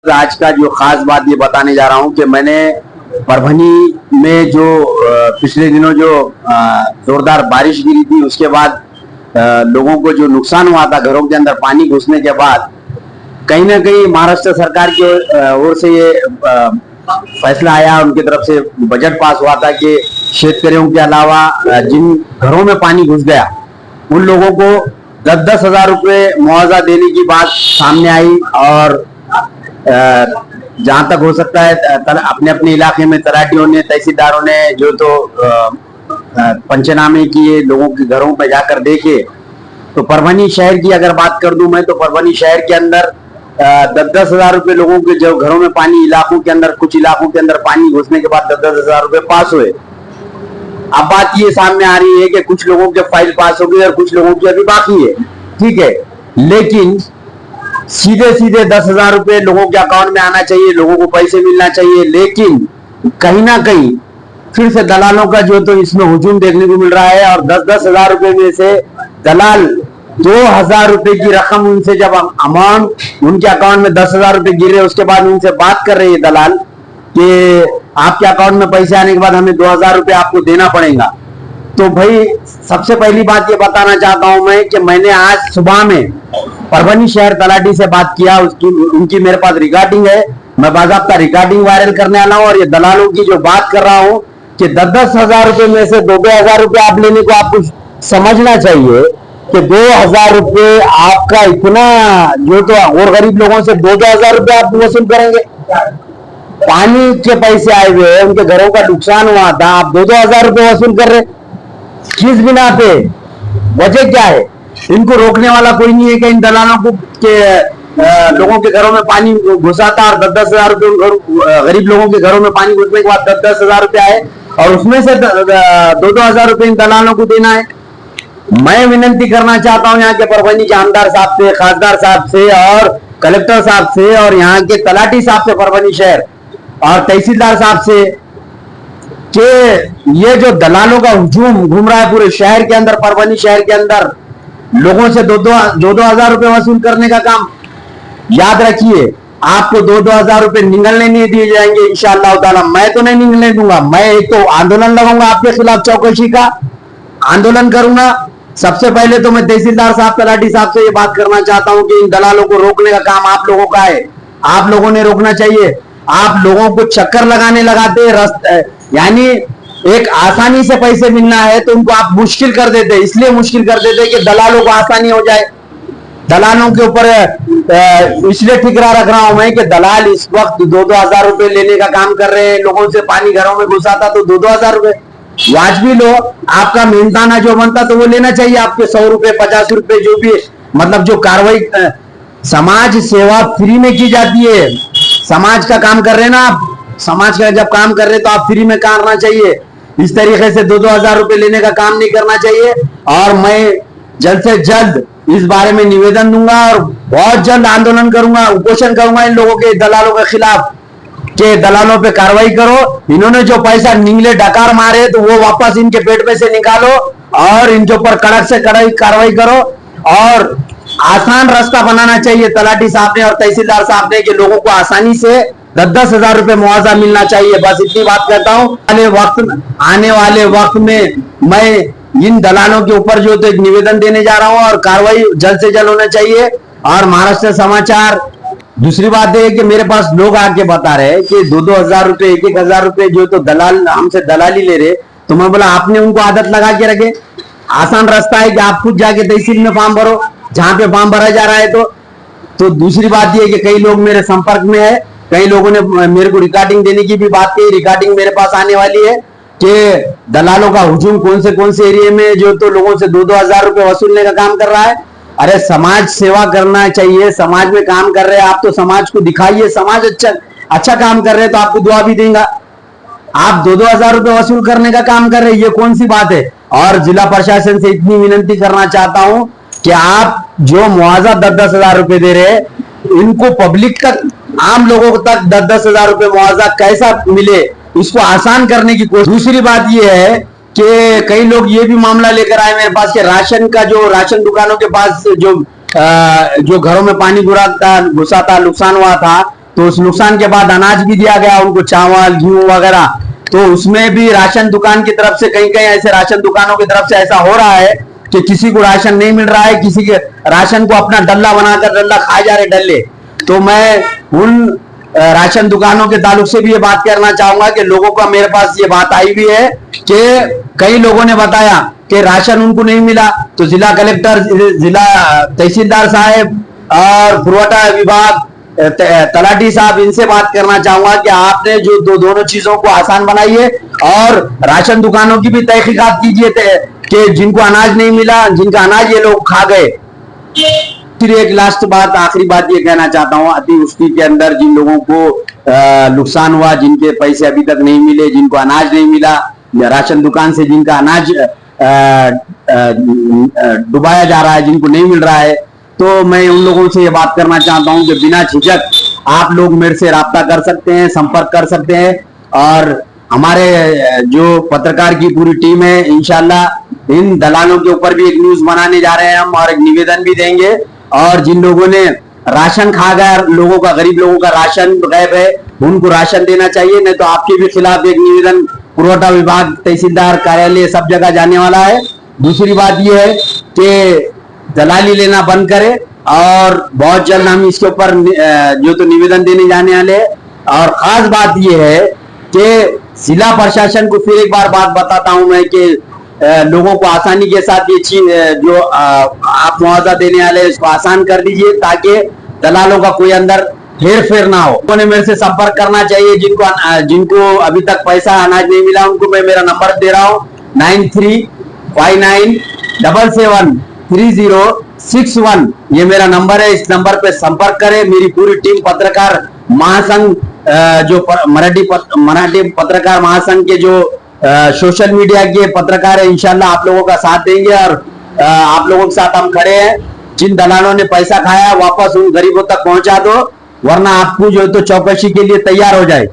आज का जो खास बात ये बताने जा रहा हूँ कि मैंने परभनी में जो पिछले दिनों जो जोरदार बारिश गिरी थी, उसके बाद लोगों को जो नुकसान हुआ था घरों के अंदर पानी घुसने के बाद, कहीं ना कहीं महाराष्ट्र सरकार की ओर से ये फैसला आया, उनकी तरफ से बजट पास हुआ था कि शेतकरियों के अलावा जिन घरों में पानी घुस गया उन लोगों को 10-10 हजार रुपये मुआवजा देने की बात सामने आई। और जहां तक हो सकता है अपने अपने इलाके में तलाटियों ने, तहसीलदारों ने जो तो पंचनामे किए, लोगों के घरों पे जाकर देखे। तो परभनी शहर की अगर बात कर दूं मैं, तो परभनी शहर के अंदर 10-10 हजार रुपये लोगों के जो घरों में पानी, इलाकों के अंदर, कुछ इलाकों के अंदर पानी घुसने के बाद 10-10 हजार रुपये पास हुए। अब बात ये सामने आ रही है कि कुछ लोगों के फाइल पास हो गई और कुछ लोगों की अभी बाकी है, ठीक है, लेकिन सीधे सीधे 10 हजार रुपये लोगों के अकाउंट में आना चाहिए, लोगों को पैसे मिलना चाहिए। लेकिन कहीं ना कहीं फिर से दलालों का जो तो इसमें हुजूम देखने को मिल रहा है। और 10-10 हजार रुपये में से दलाल 2,000 रुपए की रकम उनसे जब अमाउंट उनके अकाउंट में 10 हजार रुपये गिर रहे, उसके बाद उनसे बात कर रही है दलाल कि आपके अकाउंट में पैसे आने के बाद हमें 2,000 रुपये आपको देना पड़ेगा। तो भाई सबसे पहली बात ये बताना चाहता हूं मैं कि मैंने आज सुबह में परभनी शहर तलाटी से बात किया, उनकी मेरे पास रिकॉर्डिंग है, मैं बाकायदा रिकॉर्डिंग वायरल करने वाला हूं। और ये दलालों की जो बात कर रहा हूं कि 10-10 हजार रुपये में से 2-2 हजार रुपये आप लेने को आपको समझना चाहिए कि 2,000 रुपये आपका इतना जो तो और गरीब लोगों से 2-2 हजार रुपये आप वसूल करेंगे। पानी के पैसे आए हुए, उनके घरों का नुकसान हुआ था, आप 2-2 हजार रुपये वसूल कर रहे, किस बिना पे? वजह क्या है? इनको रोकने वाला कोई नहीं है कि इन दलालों को के लोगों के घरों में पानी घुसाता और 10-10 हजार रुपये गरीब लोगों के घरों में पानी घुसने के बाद 10-10 हजार रुपये आए और उसमें से 2-2 हजार रुपये इन दलालों को देना है। मैं विनती करना चाहता हूं यहाँ के परभनी के आमदार साहब से, खासदार साहब से और कलेक्टर साहब से और यहाँ के तलाटी साहब से परभनी शहर और तहसीलदार साहब से कि ये जो दलालों का हुजूम घूम रहा है पूरे शहर के अंदर, परभनी शहर के अंदर लोगों से 2-2 हजार रुपये वसूल करने का काम, याद रखिए आपको 2-2 हजार रुपये निगलने नहीं दिए जाएंगे इंशाअल्लाह ताला। मैं तो नहीं निगलने दूंगा, मैं एक तो आंदोलन लगाऊंगा आपके खिलाफ, चौकसी का आंदोलन करूंगा। सबसे पहले तो मैं तहसीलदार साहब, तलाटी साहब से ये बात करना चाहता हूं कि इन दलालों को रोकने का काम आप लोगों का है, आप लोगों ने रोकना चाहिए। आप लोगों को चक्कर लगाने लगाते, यानी एक आसानी से पैसे मिलना है तो उनको आप मुश्किल कर देते, इसलिए मुश्किल कर देते कि दलालों को आसानी हो जाए। दलालों के ऊपर इसलिए ठिकरा रख रहा हूं मैं कि दलाल इस वक्त 2-2 हजार रुपये लेने का काम कर रहे हैं, लोगों से पानी घरों में घुसाता तो 2-2 हजार रुपये वाजबी लो, आपका मेहनताना जो बनता तो वो लेना चाहिए आपके 100 रुपये 50 रुपये जो भी, मतलब जो कार्रवाई समाज सेवा फ्री में की जाती है, समाज का काम कर रहे हैं ना आप, समाज का जब काम कर रहे हैं तो आप फ्री में करना चाहिए। इस तरीके से 2-2 हजार रुपये लेने का काम नहीं करना चाहिए। और मैं जल्द से जल्द इस बारे में निवेदन दूंगा और बहुत जल्द आंदोलन करूंगा, उपोषण करूंगा इन लोगों के, दलालों के खिलाफ कि दलालों पे कार्रवाई करो। इन्होंने जो पैसा निंगले डकार मारे तो वो वापस इनके पेट में से निकालो और इनके ऊपर कड़क से कड़क कार्रवाई करो। और आसान रास्ता बनाना चाहिए तलाटी साहब ने और तहसीलदार साहब ने कि लोगों को आसानी से 10-10 हजार रुपये मुआवजा मिलना चाहिए। बस इतनी बात कहता हूं। आने वाले वक्त में मैं इन दलालों के ऊपर जो तो एक निवेदन देने जा रहा हूं और कार्रवाई जल्द से जल्द होना चाहिए। और महाराष्ट्र समाचार, दूसरी बात है कि मेरे पास लोग आके बता रहे हैं कि 2-2 हजार रुपये, 1-1 हजार रुपये जो तो दलाल हमसे दलाली ले रहे, तो मैं बोला आपने उनको आदत लगा के रखे। आसान रास्ता है कि आप खुद जाके तहसील में फॉर्म भरो जहां पे फॉर्म भरा जा रहा है। तो दूसरी बात यह है कि कई लोग मेरे संपर्क में है, कई लोगों ने मेरे को रिकॉर्डिंग देने की भी बात की, रिकॉर्डिंग मेरे पास आने वाली है कि दलालों का हुजूम कौन से एरिया में जो तो लोगों से 2-2 हजार रुपये वसूलने का काम कर रहा है। अरे समाज सेवा करना चाहिए, समाज में काम कर रहे हैं आप तो समाज को दिखाइए, समाज अच्छा काम कर रहे हैं तो आपको दुआ भी देगा। आप 2-2 हजार रुपये वसूल करने का काम कर रहे हैं, ये कौन सी बात है? और जिला प्रशासन से इतनी विनती करना चाहता हूं कि आप जो मुआवजा 10-10 हजार रुपये दे रहे हैं, इनको पब्लिक तक, आम लोगों तक 10-10 हजार रुपये मुआवजा कैसा मिले, इसको आसान करने की कोशिश। दूसरी बात यह है कि कई लोग ये भी मामला लेकर आए मेरे पास कि राशन का, जो राशन दुकानों के पास जो घरों में पानी घुसा था, नुकसान हुआ था, तो उस नुकसान के बाद अनाज भी दिया गया उनको, चावल गेहूं वगैरह। तो उसमें भी राशन दुकान की तरफ से कहीं कहीं ऐसे राशन दुकानों की तरफ से ऐसा हो रहा है कि किसी को राशन नहीं मिल रहा है, किसी के राशन को अपना डल्ला बनाकर डल्ला खाए जा रहे डल्ले। तो मैं उन राशन दुकानों के ताल्लुक से भी ये बात करना चाहूंगा कि लोगों का, मेरे पास ये बात आई हुई है कि कई लोगों ने बताया कि राशन उनको नहीं मिला। तो जिला कलेक्टर, जिला तहसीलदार साहब और पुरवठा विभाग तलाटी साहब, इनसे बात करना चाहूंगा कि आपने जो दोनों चीजों को आसान बनाई है और राशन दुकानों की भी तहकीकात कीजिए कि जिनको अनाज नहीं मिला, जिनका अनाज ये लोग खा गए। फिर एक लास्ट बात, आखिरी बात ये कहना चाहता हूँ, अतिवृष्टि के अंदर जिन लोगों को नुकसान हुआ, जिनके पैसे अभी तक नहीं मिले, जिनको अनाज नहीं मिला, राशन दुकान से जिनका अनाज डुबाया जा रहा है, जिनको नहीं मिल रहा है, तो मैं उन लोगों से ये बात करना चाहता हूं कि बिना झिझक आप लोग मेरे से राब्ता कर सकते हैं, संपर्क कर सकते हैं। और हमारे जो पत्रकार की पूरी टीम है, इंशाल्लाह इन दलालों के ऊपर भी एक न्यूज बनाने जा रहे हैं हम, और एक निवेदन भी देंगे। और जिन लोगों ने राशन खा गया, लोगों का, गरीब लोगों का राशन गायब है, उनको राशन देना चाहिए, नहीं तो आपके भी खिलाफ एक निवेदन पुरवठा विभाग, तहसीलदार कार्यालय, सब जगह जाने वाला है। दूसरी बात यह है कि दलाली लेना बंद करें, और बहुत जल्द हम इसके ऊपर जो तो निवेदन देने जाने वाले हैं। और खास बात यह है कि जिला प्रशासन को फिर एक बार बात बताता हूं मैं कि लोगों को आसानी के साथ ये चीज जो आप मुआवजा देने वाले इसको आसान कर दीजिए, ताकि दलालों का कोई अंदर हेर फेर ना हो। उन्होंने मेरे से संपर्क करना चाहिए, जिनको अभी तक पैसा अनाज नहीं मिला, उनको मैं मेरा नंबर दे रहा हूँ 9359773061। ये मेरा नंबर है, इस नंबर पे संपर्क करें। मेरी पूरी टीम पत्रकार महासंघ, जो मराठी पत्रकार महासंघ के जो सोशल मीडिया के पत्रकार है, इंशाल्लाह आप लोगों का साथ देंगे, और आप लोगों के साथ हम खड़े हैं। जिन दलालों ने पैसा खाया वापस उन गरीबों तक पहुंचा दो, वरना आपको जो तो चौकसी के लिए तैयार हो जाए।